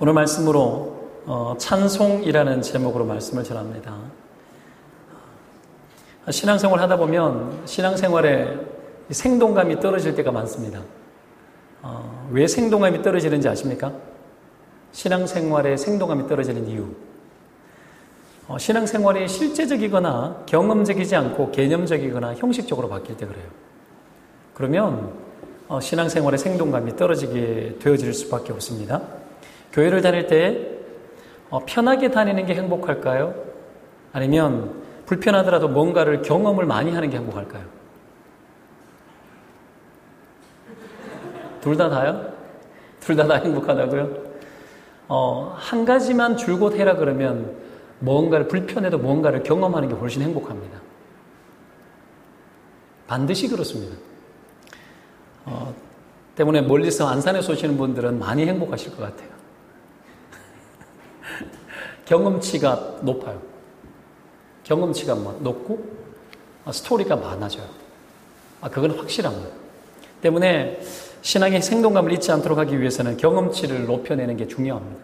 오늘 말씀으로 찬송이라는 제목으로 말씀을 전합니다. 신앙생활 하다 보면 신앙생활에 생동감이 떨어질 때가 많습니다. 왜 생동감이 떨어지는지 아십니까? 신앙생활에 생동감이 떨어지는 이유. 신앙생활이 실제적이거나 경험적이지 않고 개념적이거나 형식적으로 바뀔 때 그래요. 그러면 신앙생활의 생동감이 떨어지게 되어질 수밖에 없습니다. 교회를 다닐 때 편하게 다니는 게 행복할까요? 아니면 불편하더라도 뭔가를 경험을 많이 하는 게 행복할까요? 둘 다 다요? 둘 다 행복하다고요? 한 가지만 줄곧 해라 그러면 뭔가를 불편해도 뭔가를 경험하는 게 훨씬 행복합니다. 반드시 그렇습니다. 때문에 멀리서 안산에 쏘시는 분들은 많이 행복하실 것 같아요. 경험치가 높아요. 경험치가 높고 스토리가 많아져요. 그건 확실합니다. 때문에 신앙의 생동감을 잊지 않도록 하기 위해서는 경험치를 높여내는 게 중요합니다.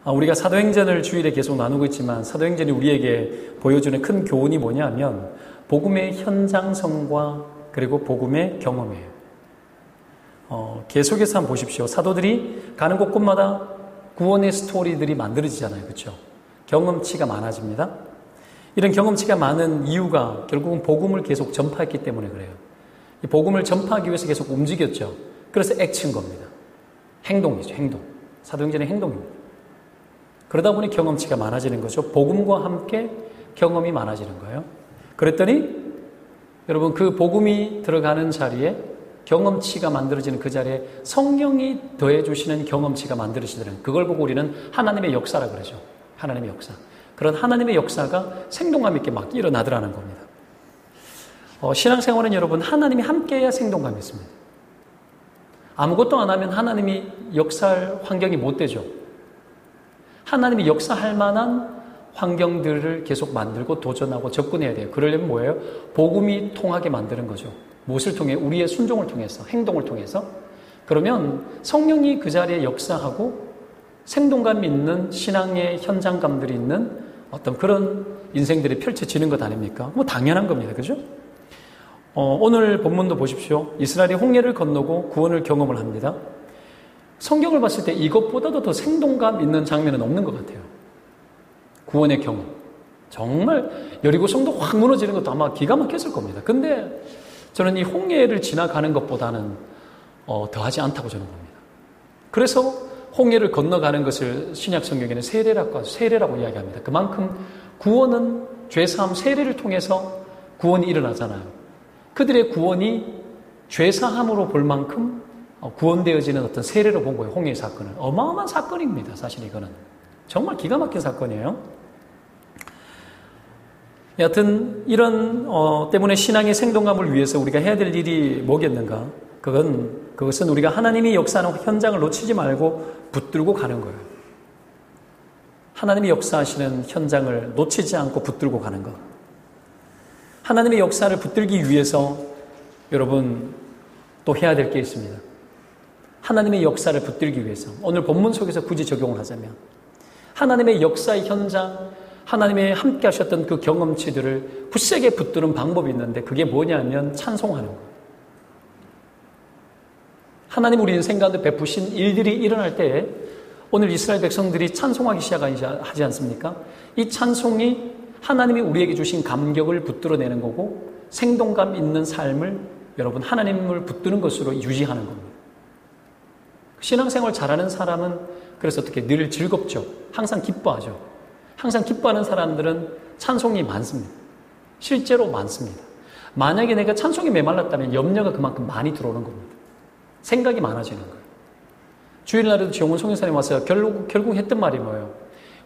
우리가 사도행전을 주일에 계속 나누고 있지만 사도행전이 우리에게 보여주는 큰 교훈이 뭐냐면 복음의 현장성과 그리고 복음의 경험이에요. 계속해서 한번 보십시오. 사도들이 가는 곳곳마다 구원의 스토리들이 만들어지잖아요. 그렇죠? 경험치가 많아집니다. 이런 경험치가 많은 이유가 결국은 복음을 계속 전파했기 때문에 그래요. 이 복음을 전파하기 위해서 계속 움직였죠. 그래서 액친 겁니다. 행동이죠. 행동. 사도행전의 행동입니다. 그러다 보니 경험치가 많아지는 거죠. 복음과 함께 경험이 많아지는 거예요. 그랬더니 여러분 그 복음이 들어가는 자리에 경험치가 만들어지는 그 자리에 성령이 더해주시는 경험치가 만들어지더라고요. 그걸 보고 우리는 하나님의 역사라 그러죠. 하나님의 역사. 그런 하나님의 역사가 생동감 있게 막 일어나더라는 겁니다. 신앙생활은 여러분 하나님이 함께해야 생동감이 있습니다. 아무것도 안 하면 하나님이 역사할 환경이 못 되죠. 하나님이 역사할 만한 환경들을 계속 만들고 도전하고 접근해야 돼요. 그러려면 뭐예요? 복음이 통하게 만드는 거죠. 무엇을 통해? 우리의 순종을 통해서, 행동을 통해서. 그러면 성령이 그 자리에 역사하고 생동감 있는 신앙의 현장감들이 있는 어떤 그런 인생들이 펼쳐지는 것 아닙니까? 뭐 당연한 겁니다. 그죠? 오늘 본문도 보십시오. 이스라엘이 홍해를 건너고 구원을 경험을 합니다. 성경을 봤을 때 이것보다도 더 생동감 있는 장면은 없는 것 같아요. 구원의 경험. 정말 여리고성도 확 무너지는 것도 아마 기가 막혔을 겁니다. 근데 저는 이 홍해를 지나가는 것보다는 더하지 않다고 저는 봅니다. 그래서 홍해를 건너가는 것을 신약 성경에는 세례라고 이야기합니다. 그만큼 구원은 죄사함 세례를 통해서 구원이 일어나잖아요. 그들의 구원이 죄사함으로 볼 만큼 구원되어지는 어떤 세례로 본 거예요. 홍해의 사건은. 어마어마한 사건입니다. 사실 이거는. 정말 기가 막힌 사건이에요. 여하튼 이런 때문에 신앙의 생동감을 위해서 우리가 해야 될 일이 뭐겠는가? 그것은 우리가 하나님이 역사하는 현장을 놓치지 말고 붙들고 가는 거예요. 하나님이 역사하시는 현장을 놓치지 않고 붙들고 가는 것. 하나님의 역사를 붙들기 위해서 여러분 또 해야 될 게 있습니다. 하나님의 역사를 붙들기 위해서 오늘 본문 속에서 굳이 적용을 하자면 하나님의 역사의 현장, 하나님의 함께 하셨던 그 경험치들을 굳세게 붙드는 방법이 있는데 그게 뭐냐면 찬송하는 거예요. 하나님 우리 인생 가운데 베푸신 일들이 일어날 때 오늘 이스라엘 백성들이 찬송하기 시작하지 않습니까? 이 찬송이 하나님이 우리에게 주신 감격을 붙들어내는 거고 생동감 있는 삶을 여러분 하나님을 붙드는 것으로 유지하는 겁니다. 신앙생활 잘하는 사람은 그래서 어떻게 늘 즐겁죠. 항상 기뻐하죠. 항상 기뻐하는 사람들은 찬송이 많습니다. 실제로 많습니다. 만약에 내가 찬송이 메말랐다면 염려가 그만큼 많이 들어오는 겁니다. 생각이 많아지는 거예요. 주일날에도 지용훈 송교사님 와서 결국 했던 말이 뭐예요?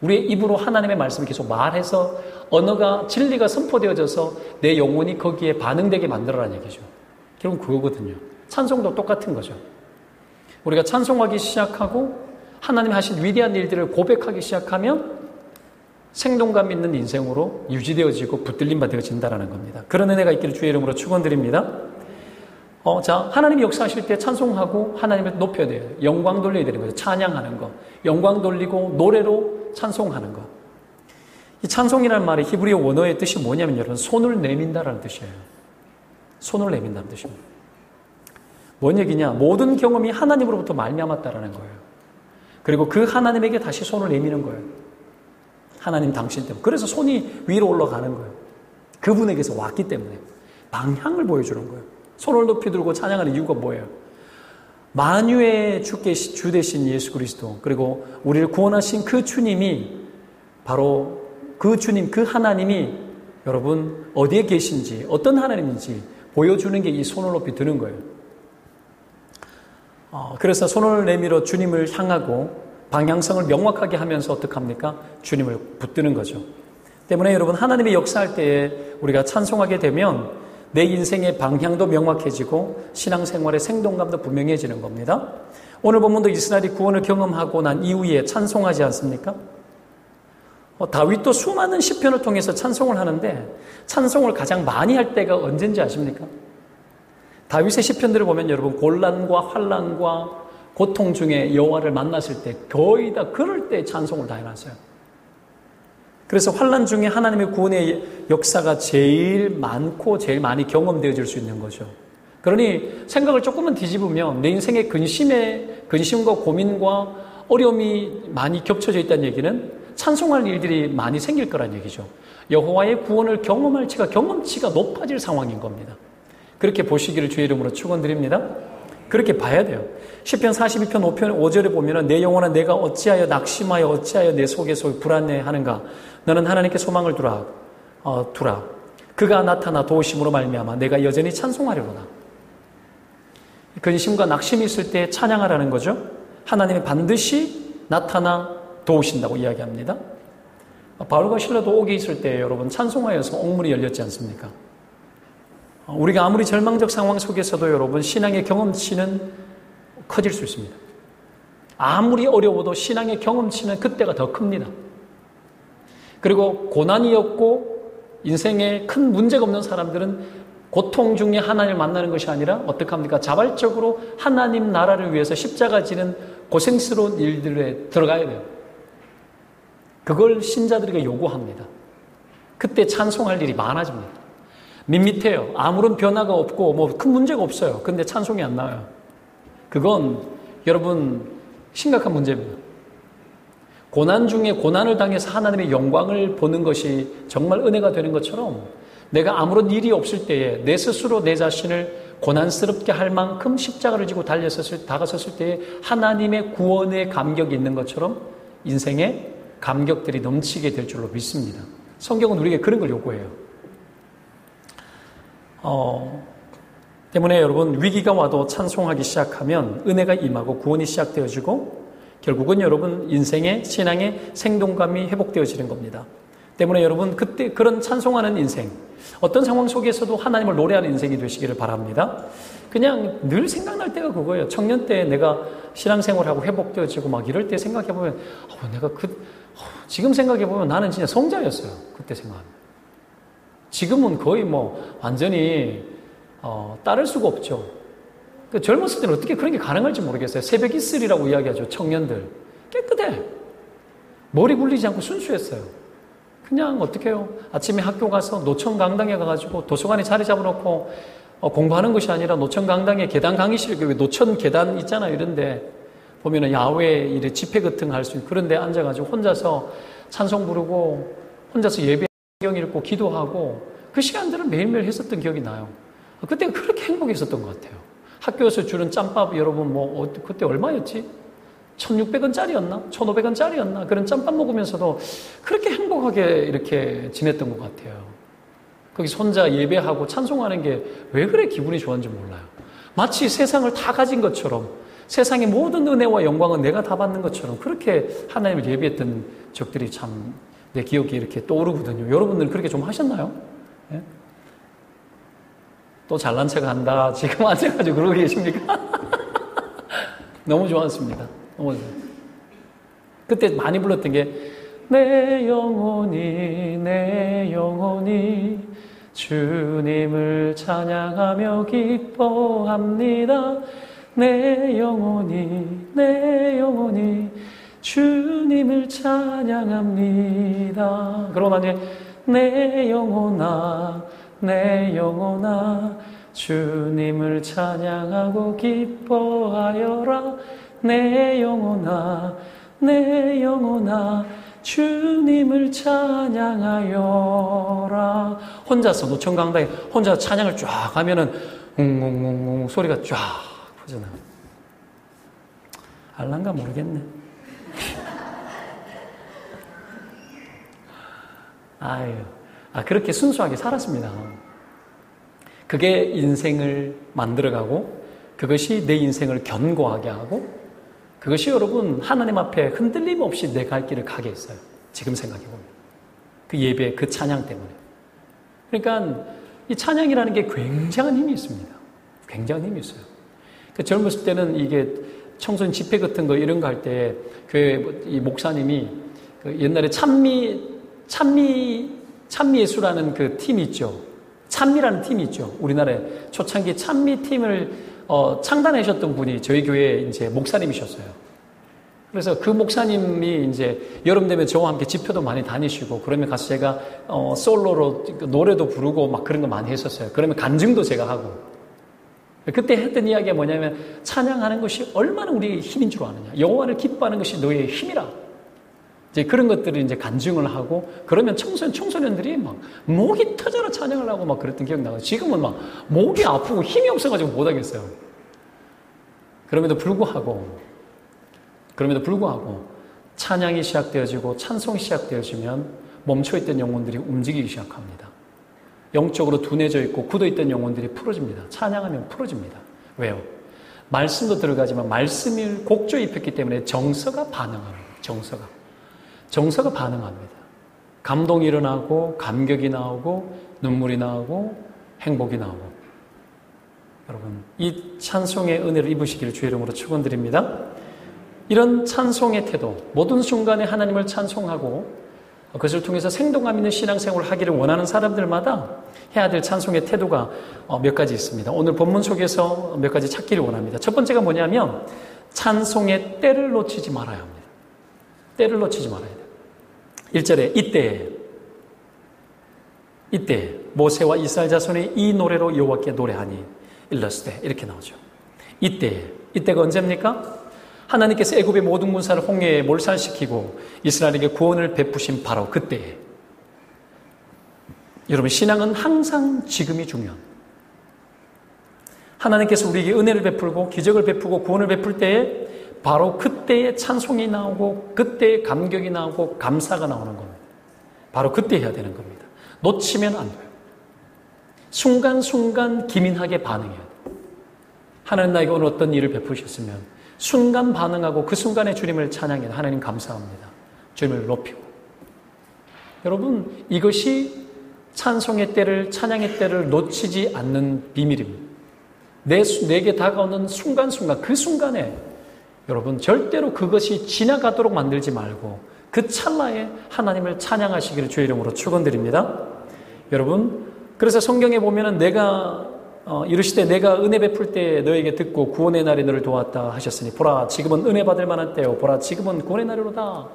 우리의 입으로 하나님의 말씀을 계속 말해서 언어가 진리가 선포되어져서 내 영혼이 거기에 반응되게 만들어라는 얘기죠. 결국 그거거든요. 찬송도 똑같은 거죠. 우리가 찬송하기 시작하고 하나님이 하신 위대한 일들을 고백하기 시작하면 생동감 있는 인생으로 유지되어지고 붙들림 받아진다는 겁니다. 그런 은혜가 있기를 주의 이름으로 축원드립니다. 자, 하나님이 역사하실 때 찬송하고 하나님을 높여야 돼요. 영광 돌려야 되는 거죠. 찬양하는 거. 영광 돌리고 노래로 찬송하는 거. 이 찬송이라는 말이 히브리어 원어의 뜻이 뭐냐면 여러분, 손을 내민다라는 뜻이에요. 손을 내민다는 뜻입니다. 뭔 얘기냐? 모든 경험이 하나님으로부터 말미암았다라는 거예요. 그리고 그 하나님에게 다시 손을 내미는 거예요. 하나님 당신 때문에. 그래서 손이 위로 올라가는 거예요. 그분에게서 왔기 때문에. 방향을 보여주는 거예요. 손을 높이 들고 찬양하는 이유가 뭐예요? 만유의 주 대신 예수 그리스도, 그리고 우리를 구원하신 그 주님이, 바로 그 주님, 그 하나님이 여러분 어디에 계신지, 어떤 하나님인지 보여주는 게 이 손을 높이 드는 거예요. 그래서 손을 내밀어 주님을 향하고 방향성을 명확하게 하면서 어떡합니까? 주님을 붙드는 거죠. 때문에 여러분, 하나님이 역사할 때에 우리가 찬송하게 되면 내 인생의 방향도 명확해지고 신앙생활의 생동감도 분명해지는 겁니다. 오늘 본문도 이스라엘이 구원을 경험하고 난 이후에 찬송하지 않습니까? 다윗도 수많은 시편을 통해서 찬송을 하는데 찬송을 가장 많이 할 때가 언제인지 아십니까? 다윗의 시편들을 보면 여러분, 곤란과 환난과 고통 중에 여호와를 만났을 때 거의 다 그럴 때 찬송을 다 해놨어요. 그래서 환난 중에 하나님의 구원의 역사가 제일 많고 제일 많이 경험되어질 수 있는 거죠. 그러니 생각을 조금만 뒤집으면 내 인생의 근심과 고민과 어려움이 많이 겹쳐져 있다는 얘기는 찬송할 일들이 많이 생길 거란 얘기죠. 여호와의 구원을 경험할 경험치가 높아질 상황인 겁니다. 그렇게 보시기를 주의 이름으로 축원드립니다. 그렇게 봐야 돼요. 시편 42편 5편 5절에 보면은 내 영혼아 내가 어찌하여 낙심하여 어찌하여 내 속에서 불안해하는가. 너는 하나님께 소망을 두라. 그가 나타나 도우심으로 말미암아 내가 여전히 찬송하려구나. 근심과 낙심이 있을 때 찬양하라는 거죠. 하나님이 반드시 나타나 도우신다고 이야기합니다. 바울과 실라도 옥에 있을 때 여러분 찬송하여서 옥문이 열렸지 않습니까? 우리가 아무리 절망적 상황 속에서도 여러분 신앙의 경험치는 커질 수 있습니다. 아무리 어려워도 신앙의 경험치는 그때가 더 큽니다. 그리고 고난이 없고 인생에 큰 문제가 없는 사람들은 고통 중에 하나님을 만나는 것이 아니라 어떻게 합니까? 자발적으로 하나님 나라를 위해서 십자가 지는 고생스러운 일들에 들어가야 돼요. 그걸 신자들에게 요구합니다. 그때 찬송할 일이 많아집니다. 밋밋해요. 아무런 변화가 없고 뭐 큰 문제가 없어요. 근데 찬송이 안 나와요. 그건 여러분 심각한 문제입니다. 고난 중에 고난을 당해서 하나님의 영광을 보는 것이 정말 은혜가 되는 것처럼 내가 아무런 일이 없을 때에 내 스스로 내 자신을 고난스럽게 할 만큼 십자가를 지고 다가섰을 때에 하나님의 구원의 감격이 있는 것처럼 인생에 감격들이 넘치게 될 줄로 믿습니다. 성경은 우리에게 그런 걸 요구해요. 때문에 여러분 위기가 와도 찬송하기 시작하면 은혜가 임하고 구원이 시작되어지고 결국은 여러분 인생의 신앙의 생동감이 회복되어지는 겁니다. 때문에 여러분 그때 그런 찬송하는 인생, 어떤 상황 속에서도 하나님을 노래하는 인생이 되시기를 바랍니다. 그냥 늘 생각날 때가 그거예요. 청년 때 내가 신앙생활하고 회복되어지고 막 이럴 때 생각해보면 내가 지금 생각해보면 나는 진짜 성자였어요. 그때 생각하면. 지금은 거의 완전히 따를 수가 없죠. 젊었을 때는 어떻게 그런 게 가능할지 모르겠어요. 새벽 이슬이라고 이야기하죠. 청년들. 깨끗해. 머리 굴리지 않고 순수했어요. 그냥 어떻게 해요? 아침에 학교 가서 노천 강당에 가가지고 도서관에 자리 잡아놓고 공부하는 것이 아니라 노천 강당에 계단 강의실, 노천 계단 있잖아요. 이런데 보면은 야외 이래 집회 같은 거 할 수 있는 그런 데 앉아가지고 혼자서 찬송 부르고 혼자서 예배 성경 읽고 기도하고 그 시간들은 매일매일 했었던 기억이 나요. 그때가 그렇게 행복했었던 것 같아요. 학교에서 주는 짬밥 여러분 그때 얼마였지? 1,600원짜리였나? 1,500원짜리였나? 그런 짬밥 먹으면서도 그렇게 행복하게 이렇게 지냈던 것 같아요. 거기서 혼자 예배하고 찬송하는 게 왜 그래 기분이 좋았는지 몰라요. 마치 세상을 다 가진 것처럼 세상의 모든 은혜와 영광은 내가 다 받는 것처럼 그렇게 하나님을 예배했던 적들이 참 내 기억이 이렇게 떠오르거든요. 여러분들은 그렇게 좀 하셨나요? 예? 또 잘난 척 한다. 지금 앉아가지고 그러고 계십니까? 너무 좋았습니다. 너무 좋았어요. 그때 많이 불렀던 게 내 영혼이 주님을 찬양하며 기뻐합니다. 내 영혼이 주님을 찬양합니다. 그러고 나니 내 영혼아 주님을 찬양하고 기뻐하여라. 내 영혼아 주님을 찬양하여라. 혼자서 노천강당에 혼자 찬양을 쫙 하면은 웅웅웅웅 소리가 쫙 퍼져나. 알란가 모르겠네. 그렇게 순수하게 살았습니다. 그게 인생을 만들어가고 그것이 내 인생을 견고하게 하고 그것이 여러분 하나님 앞에 흔들림 없이 내 갈 길을 가게 했어요. 지금 생각해보면. 그 예배, 그 찬양 때문에. 그러니까 이 찬양이라는 게 굉장한 힘이 있습니다. 굉장한 힘이 있어요. 그 젊었을 때는 이게 청소년 집회 같은 거 이런 거 할 때 교회 이 목사님이 그 옛날에 찬미예수라는 그 팀이 있죠. 찬미라는 팀이 있죠. 우리나라에 초창기 찬미 팀을 창단하셨던 분이 저희 교회 이제 목사님이셨어요. 그래서 그 목사님이 이제 여름 되면 저와 함께 집회도 많이 다니시고 그러면 가서 제가 솔로로 노래도 부르고 막 그런 거 많이 했었어요. 그러면 간증도 제가 하고. 그때 했던 이야기가 뭐냐면 찬양하는 것이 얼마나 우리의 힘인 줄 아느냐. 여호와를 기뻐하는 것이 너의 힘이라. 이제 그런 것들을 이제 간증을 하고 그러면 청소년들이 막 목이 터져라 찬양을 하고 막 그랬던 기억 나고 지금은 막 목이 아프고 힘이 없어가지고 못 하겠어요. 그럼에도 불구하고 찬양이 시작되어지고 찬송이 시작되어지면 멈춰있던 영혼들이 움직이기 시작합니다. 영적으로 둔해져 있고 굳어있던 영혼들이 풀어집니다. 찬양하면 풀어집니다. 왜요? 말씀도 들어가지만 말씀을 곡조에 입혔기 때문에 정서가 반응합니다. 정서가 반응합니다. 감동이 일어나고 감격이 나오고 눈물이 나오고 행복이 나오고 여러분 이 찬송의 은혜를 입으시기를 주의 이름으로 축원드립니다. 이런 찬송의 태도 모든 순간에 하나님을 찬송하고 그것을 통해서 생동감 있는 신앙생활을 하기를 원하는 사람들마다 해야 될 찬송의 태도가 몇 가지 있습니다. 오늘 본문 속에서 몇 가지 찾기를 원합니다. 첫 번째가 뭐냐면 찬송의 때를 놓치지 말아야 합니다. 때를 놓치지 말아야 돼요. 1절에 이때 모세와 이스라엘 자손이 이 노래로 여호와께 노래하니 일렀을 때 이렇게 나오죠. 이때가 언제입니까? 하나님께서 애굽의 모든 군사를 홍해에 몰살시키고 이스라엘에게 구원을 베푸신 바로 그때에. 여러분 신앙은 항상 지금이 중요한. 하나님께서 우리에게 은혜를 베풀고 기적을 베푸고 구원을 베풀 때에 바로 그때에 찬송이 나오고 그때에 감격이 나오고 감사가 나오는 겁니다. 바로 그때 해야 되는 겁니다. 놓치면 안 돼요. 순간순간 기민하게 반응해야 돼요. 하나님 나에게 오늘 어떤 일을 베푸셨으면 순간 반응하고 그 순간에 주님을 찬양해요. 하나님 감사합니다. 주님을 높이고. 여러분 이것이 찬송의 때를 찬양의 때를 놓치지 않는 비밀입니다. 내게 다가오는 순간순간 그 순간에 여러분 절대로 그것이 지나가도록 만들지 말고 그 찰나에 하나님을 찬양하시기를 주의 이름으로 축원드립니다. 여러분 그래서 성경에 보면은 내가 이르시되 내가 은혜 베풀 때 너에게 듣고 구원의 날에 너를 도왔다 하셨으니 보라 지금은 은혜 받을 만한 때요 보라 지금은 구원의 날이로다.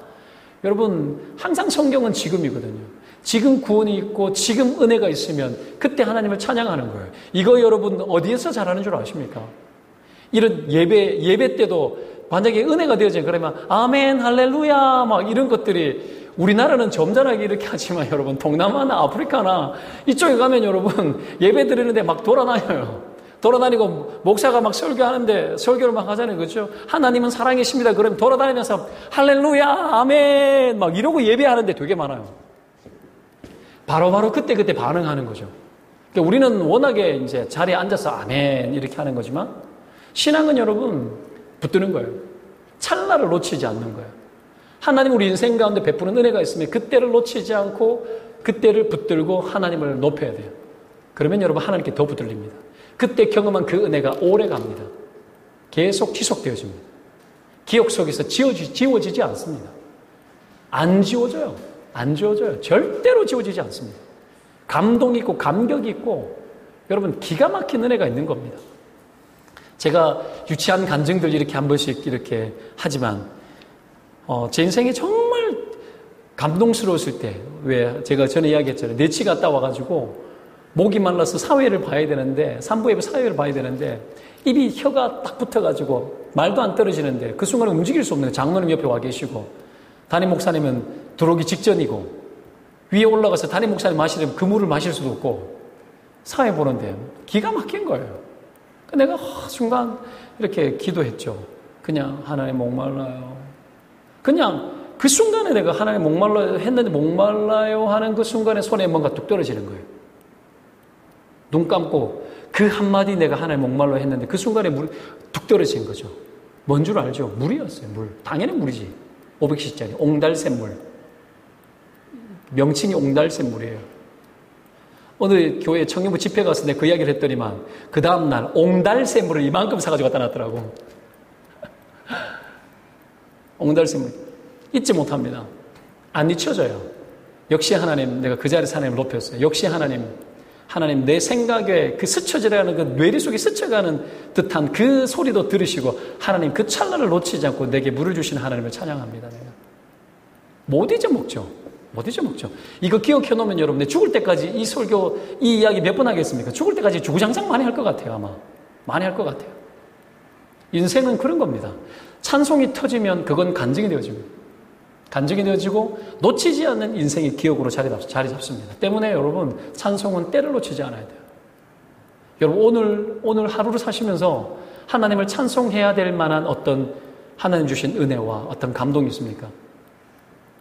여러분 항상 성경은 지금이거든요. 지금 구원이 있고 지금 은혜가 있으면 그때 하나님을 찬양하는 거예요. 이거 여러분 어디에서 잘하는 줄 아십니까? 이런 예배 때도 만약에 은혜가 되어지면 그러면 아멘 할렐루야 막 이런 것들이 우리나라는 점잖하게 이렇게 하지만 여러분 동남아나 아프리카나 이쪽에 가면 여러분 예배 드리는데 막 돌아다니고 목사가 막 설교하는데 설교를 막 하잖아요. 그렇죠? 하나님은 사랑이십니다. 그러면 돌아다니면서 할렐루야 아멘 막 이러고 예배하는데 되게 많아요. 바로 그때 반응하는 거죠. 그러니까 우리는 워낙에 이제 자리에 앉아서 아멘 이렇게 하는 거지만 신앙은 여러분 붙드는 거예요. 찰나를 놓치지 않는 거예요. 하나님 우리 인생 가운데 베푸는 은혜가 있으면 그때를 놓치지 않고 그때를 붙들고 하나님을 높여야 돼요. 그러면 여러분 하나님께 더 붙들립니다. 그때 경험한 그 은혜가 오래 갑니다. 계속 지속되어집니다. 기억 속에서 지워지지 않습니다. 안 지워져요. 절대로 지워지지 않습니다. 감동이 있고 감격이 있고 여러분 기가 막힌 은혜가 있는 겁니다. 제가 유치한 간증들 이렇게 한 번씩 이렇게 하지만 제 인생에 정말 감동스러웠을 때, 왜 제가 전에 이야기했잖아요. 내치 갔다 와가지고 목이 말라서 사회를 봐야 되는데, 산부인부 사회를 봐야 되는데 입이 혀가 딱 붙어가지고 말도 안 떨어지는데 그 순간에 움직일 수 없는 장로님 옆에 와 계시고 담임 목사님은 들어오기 직전이고 위에 올라가서 담임 목사님 마시려면 그 물을 마실 수도 없고 사회 보는데 기가 막힌 거예요. 내가 순간 이렇게 기도했죠. 그냥 하나님 목말라요. 그냥 그 순간에 내가 하나님 목말라요 했는데 목말라요 하는 그 순간에 손에 뭔가 뚝 떨어지는 거예요. 눈 감고 그 한마디 내가 하나님 목말라요 했는데 그 순간에 물이 뚝 떨어진 거죠. 뭔 줄 알죠? 물이었어요. 물. 당연히 물이지. 500cc짜리 옹달샘물. 명칭이 옹달샘물이에요. 어느 교회 청년부 집회 가서 내가 그 이야기를 했더니만 그 다음날 옹달샘물을 이만큼 사가지고 갖다 놨더라고. 옹달샘물 잊지 못합니다. 안 잊혀져요. 역시 하나님, 내가 그 자리에서 하나님을 높였어요. 역시 하나님 내 생각에 그 스쳐지려는 그 뇌리 속에 스쳐가는 듯한 그 소리도 들으시고 하나님 그 찰나를 놓치지 않고 내게 물을 주시는 하나님을 찬양합니다. 내가 못 잊어먹죠. 못 잊어먹죠. 이거 기억해 놓으면 여러분, 내 죽을 때까지 이 설교, 이 이야기 몇 번 하겠습니까? 죽을 때까지 주구장창 많이 할 것 같아요. 아마 많이 할 것 같아요. 인생은 그런 겁니다. 찬송이 터지면 그건 간증이 되어집니다. 간증이 되어지고 놓치지 않는 인생의 기억으로 자리 잡습니다. 때문에 여러분, 찬송은 때를 놓치지 않아야 돼요. 여러분, 오늘 하루를 사시면서 하나님을 찬송해야 될 만한 어떤 하나님 주신 은혜와 어떤 감동이 있습니까?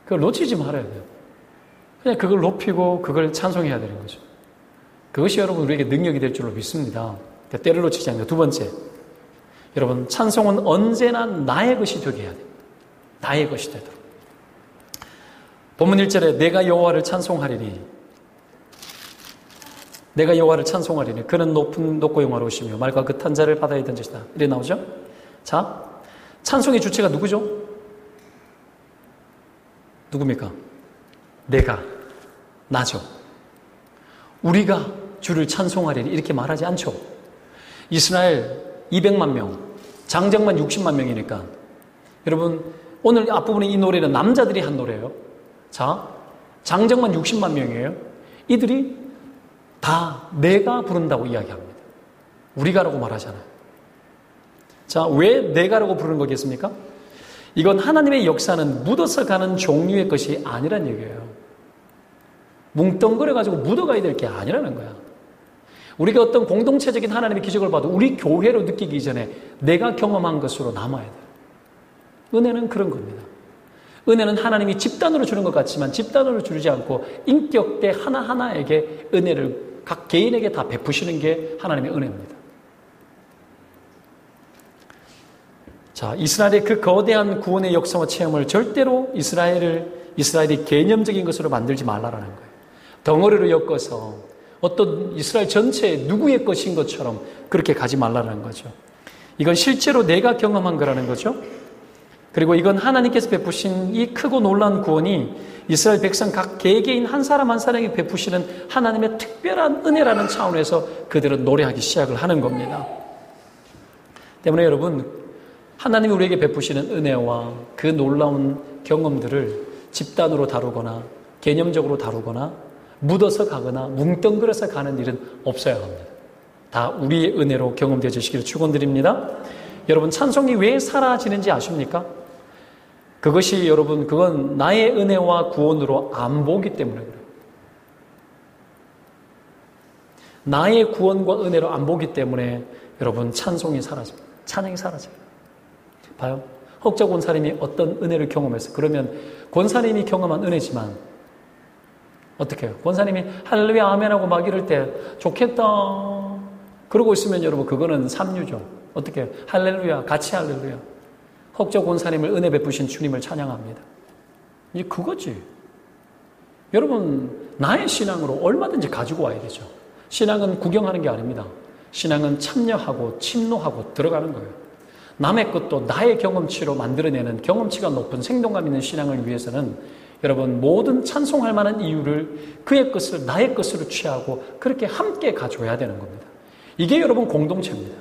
그걸 놓치지 말아야 돼요. 그냥 그걸 높이고 그걸 찬송해야 되는 거죠. 그것이 여러분 우리에게 능력이 될 줄로 믿습니다. 그러니까 때를 놓치지 않는 두 번째, 여러분 찬송은 언제나 나의 것이 되게 해야 돼요. 나의 것이 되도록. 본문 1절에 내가 여호와를 찬송하리니, 내가 여호와를 찬송하리니 그는 높고 영화로우시며 말과 끝한 자를 바다에 던지시다. 이래 나오죠? 자, 찬송의 주체가 누구죠? 누굽니까? 내가, 나죠. 우리가 주를 찬송하리니 이렇게 말하지 않죠. 이스라엘 200만 명, 장정만 60만 명이니까 여러분 오늘 앞부분에 이 노래는 남자들이 한 노래예요. 자, 장정만 60만 명이에요. 이들이 다 내가 부른다고 이야기합니다. 우리가라고 말하잖아요. 자, 왜 내가라고 부르는 거겠습니까? 이건 하나님의 역사는 묻어서 가는 종류의 것이 아니란 얘기예요. 뭉뚱그려가지고 묻어가야 될 게 아니라는 거야. 우리가 어떤 공동체적인 하나님의 기적을 봐도 우리 교회로 느끼기 전에 내가 경험한 것으로 남아야 돼요. 은혜는 그런 겁니다. 은혜는 하나님이 집단으로 주는 것 같지만 집단으로 주지 않고 인격대 하나하나에게 은혜를 각 개인에게 다 베푸시는 게 하나님의 은혜입니다. 자, 이스라엘의 그 거대한 구원의 역사와 체험을 절대로 이스라엘이 개념적인 것으로 만들지 말라라는 거예요. 덩어리로 엮어서 어떤 이스라엘 전체의 누구의 것인 것처럼 그렇게 가지 말라는 거죠. 이건 실제로 내가 경험한 거라는 거죠. 그리고 이건 하나님께서 베푸신 이 크고 놀라운 구원이 이스라엘 백성 각 개개인 한 사람 한 사람에게 베푸시는 하나님의 특별한 은혜라는 차원에서 그들은 노래하기 시작을 하는 겁니다. 때문에 여러분, 하나님이 우리에게 베푸시는 은혜와 그 놀라운 경험들을 집단으로 다루거나 개념적으로 다루거나 묻어서 가거나 뭉뚱그려서 가는 일은 없어야 합니다. 다 우리의 은혜로 경험되어 주시기를 축원드립니다. 여러분, 찬송이 왜 사라지는지 아십니까? 그것이 여러분, 그건 나의 은혜와 구원으로 안 보기 때문에 그래요. 나의 구원과 은혜로 안 보기 때문에 여러분, 찬송이 사라집니다. 찬양이 사라져요. 봐요. 흑자 권사님이 어떤 은혜를 경험했어요. 그러면 권사님이 경험한 은혜지만 어떻게 해요? 권사님이 할렐루야 아멘하고 막 이럴 때 좋겠다 그러고 있으면 여러분 그거는 삼류죠. 어떻게 해요? 할렐루야 같이 할렐루야. 흑자 권사님을 은혜 베푸신 주님을 찬양합니다. 이제 그거지. 여러분 나의 신앙으로 얼마든지 가지고 와야 되죠. 신앙은 구경하는 게 아닙니다. 신앙은 참여하고 침노하고 들어가는 거예요. 남의 것도 나의 경험치로 만들어내는 경험치가 높은 생동감 있는 신앙을 위해서는 여러분, 모든 찬송할 만한 이유를 그의 것을 나의 것으로 취하고 그렇게 함께 가져야 되는 겁니다. 이게 여러분 공동체입니다.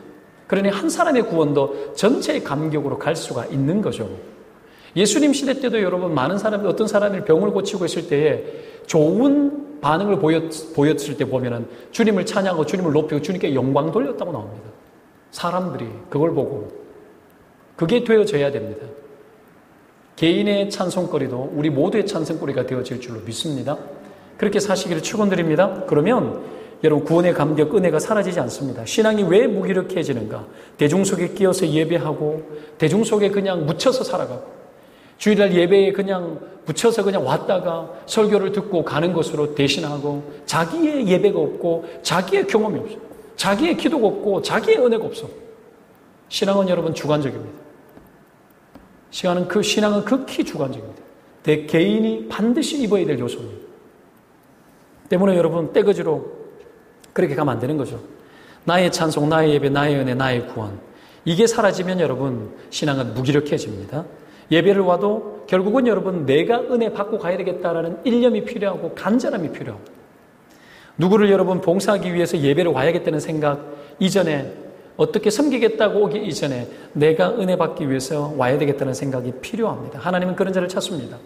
그러니 한 사람의 구원도 전체의 감격으로 갈 수가 있는 거죠. 예수님 시대 때도 여러분 많은 사람이 어떤 사람이 병을 고치고 있을 때에 좋은 반응을 보였을 때 보면은 주님을 찬양하고 주님을 높이고 주님께 영광 돌렸다고 나옵니다. 사람들이 그걸 보고 그게 되어져야 됩니다. 개인의 찬송거리도 우리 모두의 찬송거리가 되어질 줄로 믿습니다. 그렇게 사시기를 축원드립니다. 그러면 여러분 구원의 감격, 은혜가 사라지지 않습니다. 신앙이 왜 무기력해지는가? 대중 속에 끼어서 예배하고 대중 속에 그냥 묻혀서 살아가고 주일날 예배에 그냥 묻혀서 그냥 왔다가 설교를 듣고 가는 것으로 대신하고 자기의 예배가 없고 자기의 경험이 없어. 자기의 기도가 없고 자기의 은혜가 없어. 신앙은 여러분 주관적입니다. 신앙은 극히 주관적입니다. 내 개인이 반드시 입어야 될 요소입니다. 때문에 여러분 떼거지로 그렇게 가면 안 되는 거죠. 나의 찬송, 나의 예배, 나의 은혜, 나의 구원. 이게 사라지면 여러분 신앙은 무기력해집니다. 예배를 와도 결국은 여러분 내가 은혜 받고 가야 되겠다라는 일념이 필요하고 간절함이 필요하고 누구를 여러분 봉사하기 위해서 예배를 와야겠다는 생각 이전에 어떻게 섬기겠다고 오기 이전에 내가 은혜 받기 위해서 와야 되겠다는 생각이 필요합니다. 하나님은 그런 자를 찾습니다.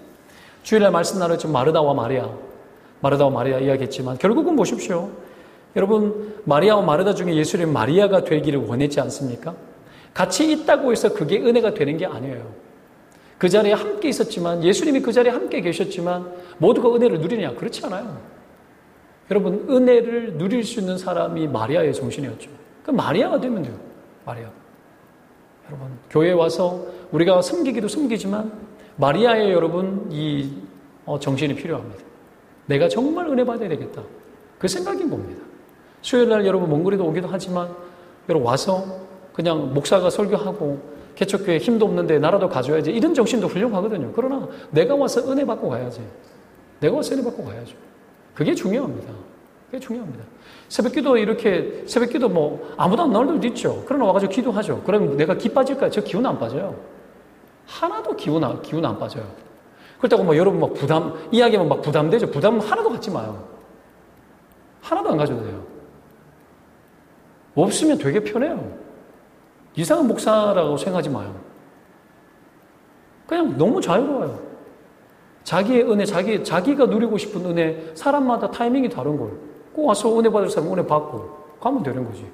주일날 말씀 나눴지만 마르다와 마리아 이야기했지만 결국은 보십시오. 여러분 마리아와 마르다 중에 예수님은 마리아가 되기를 원했지 않습니까? 같이 있다고 해서 그게 은혜가 되는 게 아니에요. 그 자리에 함께 있었지만 예수님이 그 자리에 함께 계셨지만 모두가 은혜를 누리냐? 그렇지 않아요. 여러분 은혜를 누릴 수 있는 사람이 마리아의 정신이었죠. 그 마리아가 되면 돼요. 마리아. 여러분 교회에 와서 우리가 섬기기도 섬기지만 마리아의 여러분 이 정신이 필요합니다. 내가 정말 은혜 받아야 되겠다. 그 생각인 겁니다. 수요일날 여러분 먼거리도 오기도 하지만 여러분 와서 그냥 목사가 설교하고 개척교회 힘도 없는데 나라도 가져야지 이런 정신도 훌륭하거든요. 그러나 내가 와서 은혜 받고 가야지. 내가 와서 은혜 받고 가야죠. 그게 중요합니다. 그게 중요합니다. 새벽기도 이렇게 새벽기도 뭐 아무도 안 나올 때도 있죠. 그러나 와가지고 기도하죠. 그럼 내가 기 빠질까요? 저 기운 안 빠져요. 하나도 기운 안 빠져요. 그렇다고 뭐 여러분 막 이야기하면 막 부담되죠. 부담 하나도 갖지 마요. 하나도 안 가져도 돼요. 없으면 되게 편해요. 이상한 목사라고 생각하지 마요. 그냥 너무 자유로워요. 자기의 은혜, 자기가 누리고 싶은 은혜, 사람마다 타이밍이 다른 걸. 꼭 와서 은혜 받을 사람 은혜 받고 가면 되는 거지.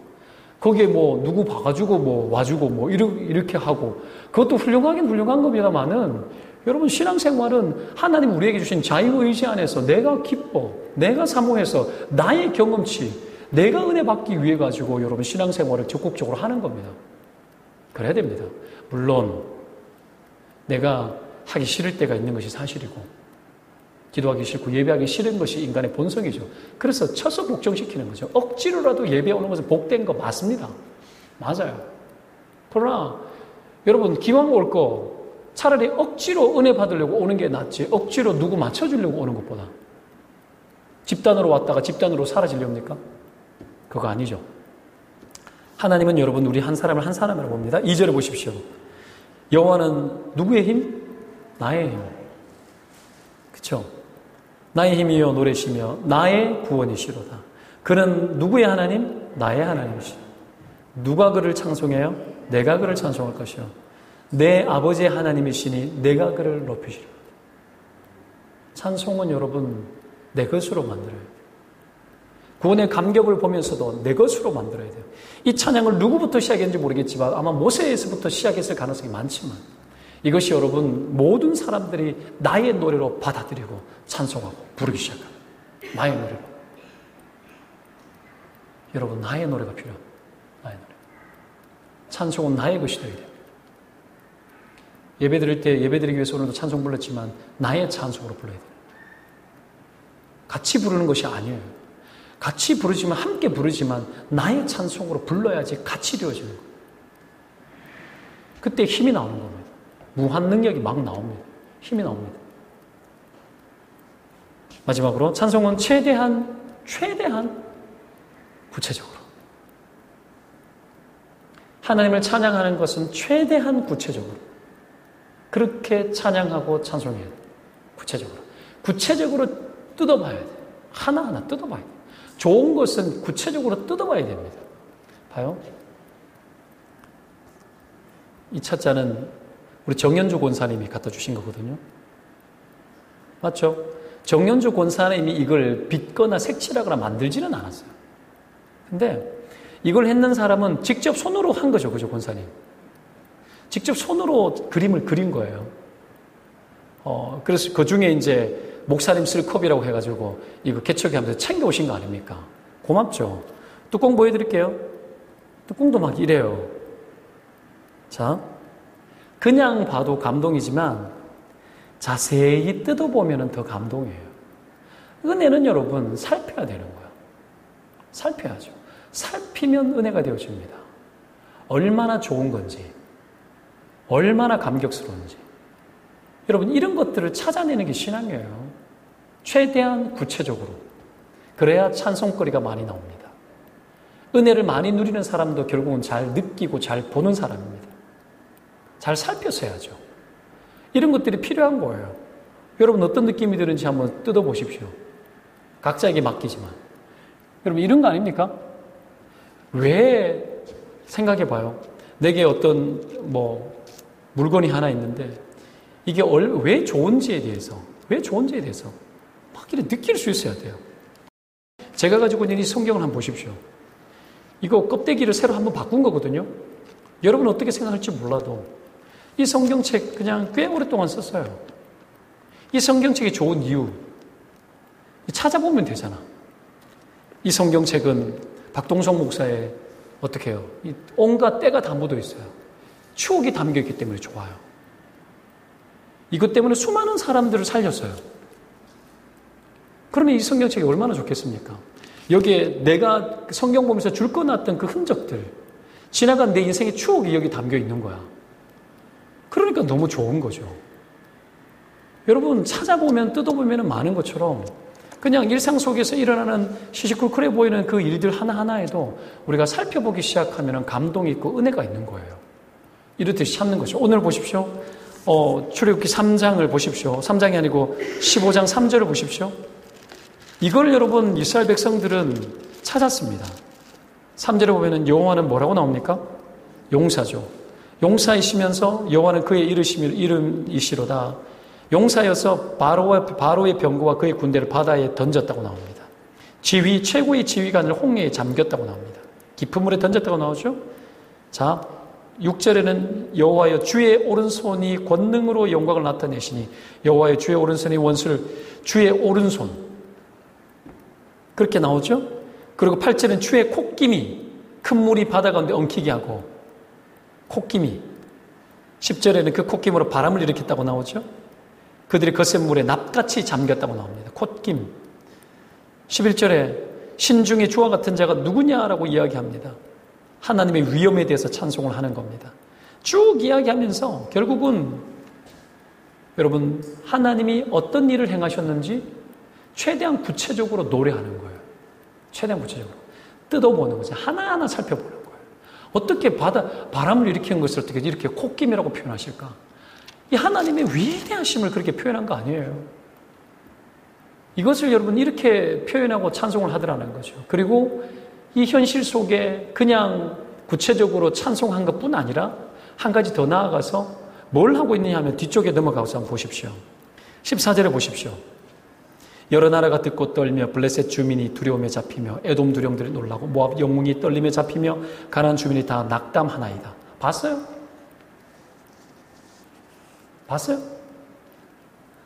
거기에 뭐 누구 봐가지고 뭐 와주고 뭐 이렇게 하고 그것도 훌륭하긴 훌륭한 겁니다만은 여러분 신앙생활은 하나님 우리에게 주신 자유의지 안에서 내가 기뻐, 내가 사모해서 나의 경험치, 내가 은혜 받기 위해 가지고 여러분 신앙생활을 적극적으로 하는 겁니다. 그래야 됩니다. 물론 내가 하기 싫을 때가 있는 것이 사실이고 기도하기 싫고 예배하기 싫은 것이 인간의 본성이죠. 그래서 쳐서 복종시키는 거죠. 억지로라도 예배 오는 것은 복된 거 맞습니다. 맞아요. 그러나 여러분 기왕 올 거 차라리 억지로 은혜 받으려고 오는 게 낫지 억지로 누구 맞춰주려고 오는 것보다 집단으로 왔다가 집단으로 사라지려합니까? 그거 아니죠. 하나님은 여러분 우리 한 사람을 한 사람이라고 봅니다. 2절에 보십시오. 여호와는 누구의 힘? 나의 힘. 그렇죠? 나의 힘이요 노래시며 나의 구원이시로다. 그는 누구의 하나님? 나의 하나님이시. 누가 그를 찬송해요? 내가 그를 찬송할 것이요. 내 아버지의 하나님이시니 내가 그를 높이시리로다. 찬송은 여러분 내 것으로 만들어야 돼요. 구원의 감격을 보면서도 내 것으로 만들어야 돼요. 이 찬양을 누구부터 시작했는지 모르겠지만 아마 모세에서부터 시작했을 가능성이 많지만 이것이 여러분 모든 사람들이 나의 노래로 받아들이고 찬송하고 부르기 시작합니다. 나의 노래로. 여러분 나의 노래가 필요합니다. 나의 노래. 찬송은 나의 것이 되어야 됩니다. 예배 드릴 때 예배 드리기 위해서 오늘도 찬송 불렀지만 나의 찬송으로 불러야 돼요. 같이 부르는 것이 아니에요. 같이 부르지만 함께 부르지만 나의 찬송으로 불러야지 같이 되어지는 거예요. 그때 힘이 나오는 겁니다. 무한 능력이 막 나옵니다. 힘이 나옵니다. 마지막으로 찬송은 최대한 구체적으로 하나님을 찬양하는 것은 최대한 구체적으로 그렇게 찬양하고 찬송해야 돼요. 구체적으로 구체적으로 뜯어봐야 돼요. 하나하나 뜯어봐야 돼요. 좋은 것은 구체적으로 뜯어봐야 됩니다. 봐요. 이 차자는 우리 정연주 권사님이 갖다 주신 거거든요. 맞죠? 정연주 권사님이 이걸 빚거나 색칠하거나 만들지는 않았어요. 근데 이걸 했는 사람은 직접 손으로 한 거죠. 그죠, 권사님? 직접 손으로 그림을 그린 거예요. 그래서 그 중에 이제 목사님 쓸 컵이라고 해가지고 이거 개척이 하면서 챙겨오신 거 아닙니까? 고맙죠? 뚜껑 보여드릴게요. 뚜껑도 막 이래요. 자, 그냥 봐도 감동이지만 자세히 뜯어보면 더 감동이에요. 은혜는 여러분 살펴야 되는 거예요. 살펴야죠. 살피면 은혜가 되어집니다. 얼마나 좋은 건지, 얼마나 감격스러운지. 여러분 이런 것들을 찾아내는 게 신앙이에요. 최대한 구체적으로. 그래야 찬송거리가 많이 나옵니다. 은혜를 많이 누리는 사람도 결국은 잘 느끼고 잘 보는 사람입니다. 잘 살펴서 해야죠. 이런 것들이 필요한 거예요. 여러분 어떤 느낌이 드는지 한번 뜯어보십시오. 각자에게 맡기지만. 여러분 이런 거 아닙니까? 왜 생각해봐요. 내게 어떤 물건이 하나 있는데 이게 왜 좋은지에 대해서 막 이렇게 느낄 수 있어야 돼요. 제가 가지고 있는 이 성경을 한번 보십시오. 이거 껍데기를 새로 한번 바꾼 거거든요. 여러분 어떻게 생각할지 몰라도 이 성경책 그냥 꽤 오랫동안 썼어요. 이 성경책이 좋은 이유 찾아보면 되잖아. 이 성경책은 박동성 목사의 어떻게 해요? 온갖 때가 다 묻어 있어요. 추억이 담겨있기 때문에 좋아요. 이것 때문에 수많은 사람들을 살렸어요. 그러면 이 성경책이 얼마나 좋겠습니까? 여기에 내가 성경 보면서 줄꺼놨던 그 흔적들, 지나간 내 인생의 추억이 여기 담겨 있는 거야. 그러니까 너무 좋은 거죠. 여러분 찾아보면 뜯어보면 많은 것처럼 그냥 일상 속에서 일어나는 시시콜콜해 보이는 그 일들 하나하나에도 우리가 살펴보기 시작하면 감동이 있고 은혜가 있는 거예요. 이렇듯이 찾는 거죠. 오늘 보십시오. 출애굽기 3장을 보십시오. 3장이 아니고 15장 3절을 보십시오. 이걸 여러분 이스라엘 백성들은 찾았습니다. 3절에 보면 여호와는 뭐라고 나옵니까? 용사죠. 용사이시면서 여호와는 그의 이름이시로다. 용사여서 바로의 병거와 그의 군대를 바다에 던졌다고 나옵니다. 최고의 지휘관을 홍해에 잠겼다고 나옵니다. 깊은 물에 던졌다고 나오죠. 자, 6절에는 여호와여 주의 오른손이 권능으로 영광을 나타내시니 여호와여 주의 오른손이 원수를 주의 오른손 그렇게 나오죠. 그리고 8절은 주의 콧김이 큰 물이 바다 가운데 엉키게 하고 콧김이 10절에는 그 콧김으로 바람을 일으켰다고 나오죠. 그들이 거센 물에 납같이 잠겼다고 나옵니다. 콧김. 11절에 신중에 주와 같은 자가 누구냐라고 이야기합니다. 하나님의 위엄에 대해서 찬송을 하는 겁니다. 쭉 이야기하면서 결국은 여러분 하나님이 어떤 일을 행하셨는지 최대한 구체적으로 노래하는 거예요. 최대한 구체적으로 뜯어보는 거죠. 하나하나 살펴보는 거예요. 어떻게 바람을 일으키는 것을 어떻게 이렇게 콧김이라고 표현하실까? 이 하나님의 위대하심을 그렇게 표현한 거 아니에요. 이것을 여러분 이렇게 표현하고 찬송을 하더라는 거죠. 그리고 이 현실 속에 그냥 구체적으로 찬송한 것뿐 아니라 한 가지 더 나아가서 뭘 하고 있느냐 하면 뒤쪽에 넘어가서 한번 보십시오. 14절에 보십시오. 여러 나라가 듣고 떨며 블레셋 주민이 두려움에 잡히며 에돔 두령들이 놀라고 모압 영웅이 떨림에 잡히며 가나안 주민이 다 낙담하나이다. 봤어요? 봤어요?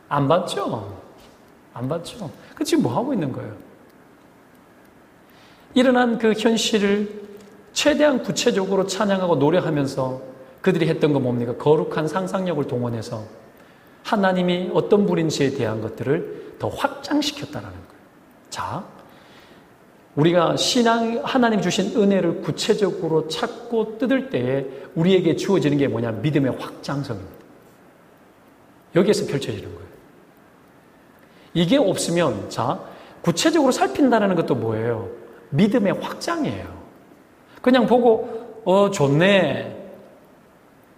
안 봤죠? 안 봤죠? 그 지금 뭐 하고 있는 거예요? 일어난 그 현실을 최대한 구체적으로 찬양하고 노래하면서 그들이 했던 건 뭡니까? 거룩한 상상력을 동원해서 하나님이 어떤 분인지에 대한 것들을 더 확장시켰다는 거예요. 자, 우리가 하나님 주신 은혜를 구체적으로 찾고 뜯을 때에 우리에게 주어지는 게 뭐냐? 믿음의 확장성입니다. 여기에서 펼쳐지는 거예요. 이게 없으면, 자, 구체적으로 살핀다는 것도 뭐예요? 믿음의 확장이에요. 그냥 보고, 좋네.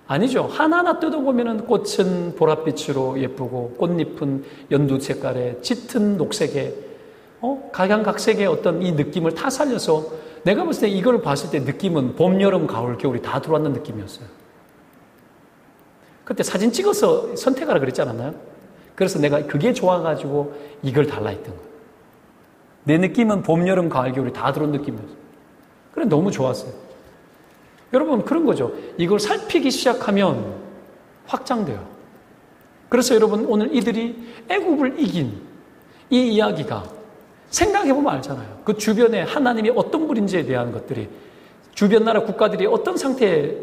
아니죠. 하나하나 뜯어보면 꽃은 보랏빛으로 예쁘고 꽃잎은 연두 색깔에 짙은 녹색에 각양각색의 어떤 이 느낌을 다 살려서 내가 봤을 때 이걸 봤을 때 느낌은 봄, 여름, 가을, 겨울이 다 들어왔는 느낌이었어요. 그때 사진 찍어서 선택하라 그랬지 않았나요? 그래서 내가 그게 좋아가지고 이걸 달라 했던 거예요. 내 느낌은 봄, 여름, 가을, 겨울이 다 들어온 느낌이었어요. 그래 너무 좋았어요. 여러분 그런 거죠. 이걸 살피기 시작하면 확장돼요. 그래서 여러분 오늘 이들이 애굽을 이긴 이 이야기가 생각해보면 알잖아요. 그 주변에 하나님이 어떤 분인지에 대한 것들이 주변 나라 국가들이 어떤 상태에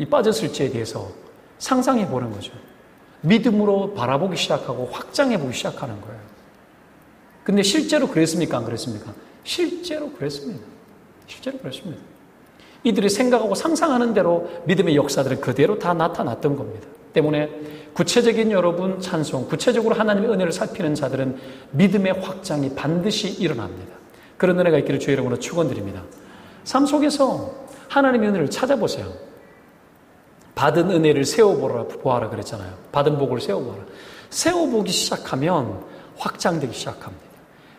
빠졌을지에 대해서 상상해보는 거죠. 믿음으로 바라보기 시작하고 확장해보기 시작하는 거예요. 근데 실제로 그랬습니까? 안 그랬습니까? 실제로 그랬습니다. 실제로 그랬습니다. 이들이 생각하고 상상하는 대로 믿음의 역사들은 그대로 다 나타났던 겁니다. 때문에 구체적인 여러분 찬송, 구체적으로 하나님의 은혜를 살피는 자들은 믿음의 확장이 반드시 일어납니다. 그런 은혜가 있기를 주의 이름으로 축원드립니다. 삶 속에서 하나님의 은혜를 찾아보세요. 받은 은혜를 세워보아라 그랬잖아요. 받은 복을 세워보아라. 세워보기 시작하면 확장되기 시작합니다.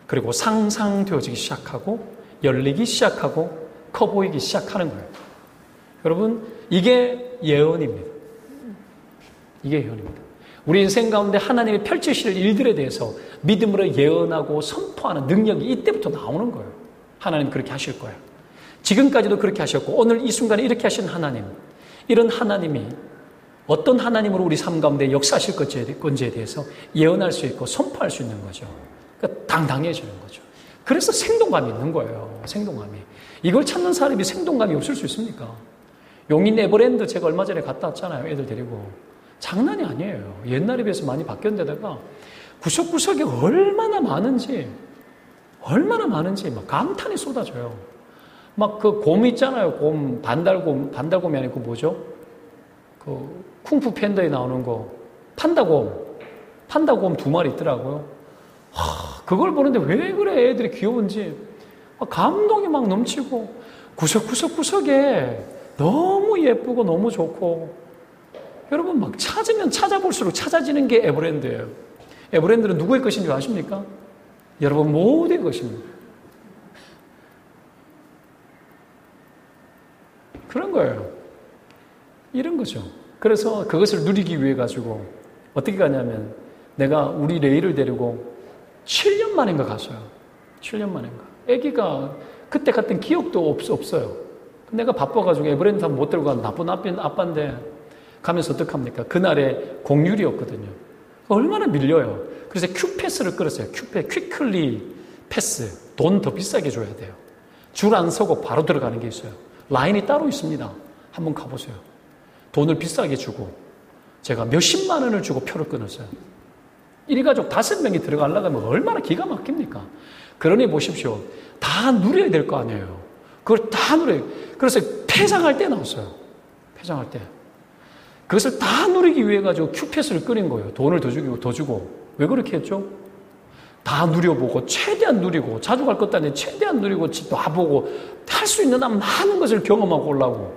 그리고 상상되어지기 시작하고 열리기 시작하고 커 보이기 시작하는 거예요. 여러분 이게 예언입니다. 이게 예언입니다. 우리 인생 가운데 하나님이 펼치실 일들에 대해서 믿음으로 예언하고 선포하는 능력이 이때부터 나오는 거예요. 하나님 그렇게 하실 거예요. 지금까지도 그렇게 하셨고 오늘 이 순간에 이렇게 하신 하나님, 이런 하나님이 어떤 하나님으로 우리 삶 가운데 역사하실 건지에 대해서 예언할 수 있고 선포할 수 있는 거죠. 그러니까 당당해지는 거죠. 그래서 생동감이 있는 거예요. 생동감이. 이걸 찾는 사람이 생동감이 없을 수 있습니까? 용인 에버랜드 제가 얼마 전에 갔다 왔잖아요. 애들 데리고. 장난이 아니에요. 옛날에 비해서 많이 바뀌었는데다가 구석구석에 얼마나 많은지 막 감탄이 쏟아져요. 막 그 곰 있잖아요. 곰, 반달곰이 아니고 뭐죠? 그 쿵푸 팬더에 나오는 거. 판다곰 2마리 있더라고요. 그걸 보는데 왜 그래 애들이 귀여운지 감동이 막 넘치고 구석구석에 너무 예쁘고 너무 좋고 여러분 막 찾으면 찾아볼수록 찾아지는 게 에버랜드예요. 에버랜드는 누구의 것인지 아십니까? 여러분 모두의 것입니다. 그런 거예요. 이런 거죠. 그래서 그것을 누리기 위해 가지고 어떻게 가냐면 내가 우리 레이를 데리고 7년 만인가 갔어요. 7년 만인가. 아기가 그때 갔던 기억도 없어요. 내가 바빠가지고 에버랜드 한번 못 들고 간 나쁜 아빠인데 가면서 어떡합니까? 그날에 공휴일이었거든요. 얼마나 밀려요. 그래서 큐패스를 끌었어요. 퀵클리 패스. 돈 더 비싸게 줘야 돼요. 줄 안 서고 바로 들어가는 게 있어요. 라인이 따로 있습니다. 한번 가보세요. 돈을 비싸게 주고 제가 몇십만 원을 주고 표를 끊었어요. 일가족 5명이 들어가려면 얼마나 기가 막힙니까? 그러니 보십시오. 다 누려야 될 거 아니에요. 그걸 다 누려요. 그래서 폐장할 때 나왔어요. 폐장할 때. 그것을 다 누리기 위해 가지고 큐패스를 끊은 거예요. 돈을 더 주고. 왜 그렇게 했죠? 다 누려보고 최대한 누리고 자주 갈 것도 아니에요. 최대한 누리고 놔보고 할 수 있는 한 많은 것을 경험하고 오려고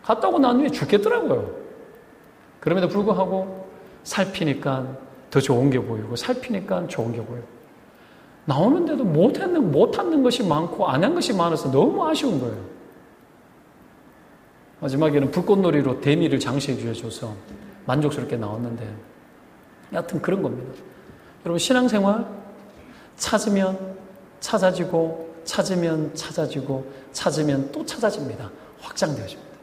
갔다 오고 난 후에 죽겠더라고요. 그럼에도 불구하고 살피니까 더 좋은 게 보이고 살피니까 좋은 게 보이고 나오는데도 못하는 것이 많고 안 한 것이 많아서 너무 아쉬운 거예요. 마지막에는 불꽃놀이로 대미를 장식해 주셔서 만족스럽게 나왔는데 여하튼 그런 겁니다. 여러분 신앙생활 찾으면 찾아지고 찾으면 찾아지고 찾으면 또 찾아집니다. 확장되어집니다.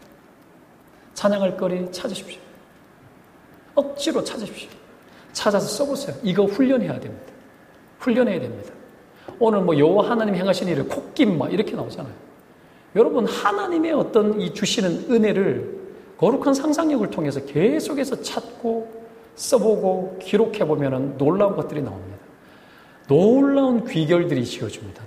찬양할 거리 찾으십시오. 억지로 찾으십시오. 찾아서 써보세요. 이거 훈련해야 됩니다. 훈련해야 됩니다. 오늘 뭐 여호와 하나님 행하신 일을 콧김 막 이렇게 나오잖아요. 여러분 하나님의 어떤 이 주시는 은혜를 거룩한 상상력을 통해서 계속해서 찾고 써보고 기록해보면 놀라운 것들이 나옵니다. 놀라운 귀결들이 지어집니다.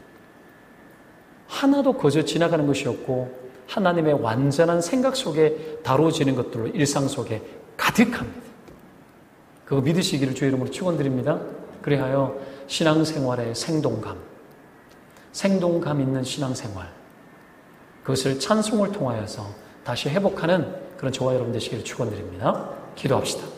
하나도 거저 지나가는 것이 없고 하나님의 완전한 생각 속에 다루어지는 것들로 일상 속에 가득합니다. 그거 믿으시기를 주의 이름으로 축원드립니다. 그리하여 신앙생활의 생동감 있는 신앙생활, 그것을 찬송을 통하여서 다시 회복하는 그런 저와 여러분 되시기를 축원드립니다. 기도합시다.